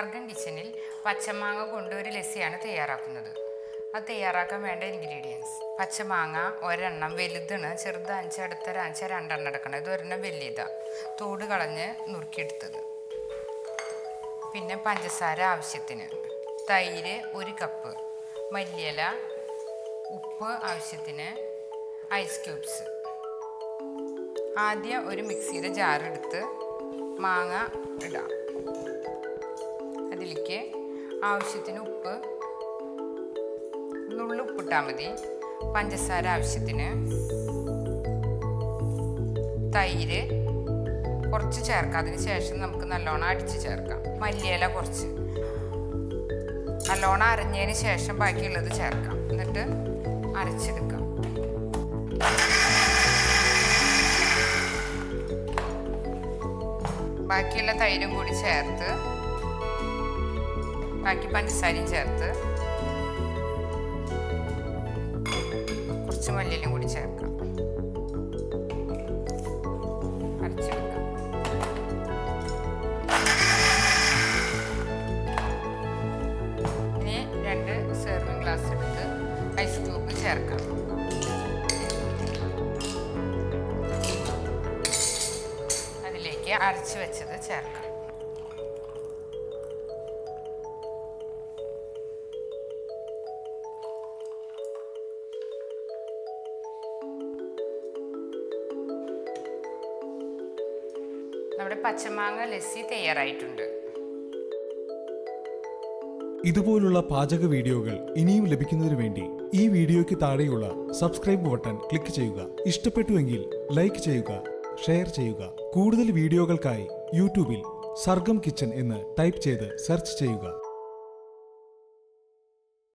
സർഗം കിച്ചണിൽ പച്ചമാങ്ങ കൊണ്ട് ഒരു ലസ്സിയാണ് തയ്യാറാക്കുന്നത്. അത് തയ്യാറാക്കാൻ വേണ്ട ഇൻഗ്രീഡിയൻസ്: പച്ചമാങ്ങ ഒരെണ്ണം വലുതാണ്, ചെറുത് 5, അടുത്തൊരു 5, 2 എണ്ണം എടുക്കണം. ഇത് ഒരെണ്ണം വലിയതാണ്, തോട് കളഞ്ഞ് നുറുക്കിയെടുത്തത്. പിന്നെ പഞ്ചസാര ആവശ്യത്തിന്, തൈര് 1 കപ്പ്, മല്ലിയില, ഉപ്പ് ആവശ്യത്തിന്, ഐസ് ക്യൂബ്സ്. ആദ്യം ഒരു മിക്സിയുടെ ജാറെടുത്ത് മാങ്ങ ഇടാം. അതിലേക്ക് ആവശ്യത്തിന് ഉപ്പ്, നുള്ളുപ്പിട്ടാൽ മതി. പഞ്ചസാര ആവശ്യത്തിന്, തൈര് കുറച്ച് ചേർക്കാം. അതിന് ശേഷം നമുക്ക് നല്ലോണം അടിച്ച് ചേർക്കാം. മല്ലിയില കുറച്ച് നല്ലോണം അരഞ്ഞതിന് ശേഷം ബാക്കിയുള്ളത് ചേർക്കാം. എന്നിട്ട് അരച്ചെടുക്കാം. ബാക്കിയുള്ള തൈരും കൂടി ചേർത്ത് ബാക്കി പഞ്ചസാരയും ചേർത്ത് കുറച്ച് മല്ലിയിലും കൂടി ചേർക്കാം. അരച്ചെടുക്കാം. ഇനി 2 സെർവിങ് ഗ്ലാസ് എടുത്ത് ഐസ് ക്യൂബ് ചേർക്കാം. അതിലേക്ക് അരച്ച് വെച്ചത് ചേർക്കാം. നമ്മുടെ പച്ചമാങ്ങ ലസ്സി തയ്യാറായിട്ടുണ്ട്. ഇതുപോലുള്ള പാചക വീഡിയോകൾ ഇനിയും ലഭിക്കുന്നതിന് വേണ്ടി ഈ വീഡിയോയ്ക്ക് താഴെയുള്ള സബ്സ്ക്രൈബ് ബട്ടൺ ക്ലിക്ക് ചെയ്യുക. ഇഷ്ടപ്പെട്ടുവെങ്കിൽ ലൈക്ക് ചെയ്യുക, ഷെയർ ചെയ്യുക. കൂടുതൽ വീഡിയോകൾക്കായി യൂട്യൂബിൽ സർഗം കിച്ചൺ എന്ന് ടൈപ്പ് ചെയ്ത് സെർച്ച് ചെയ്യുക.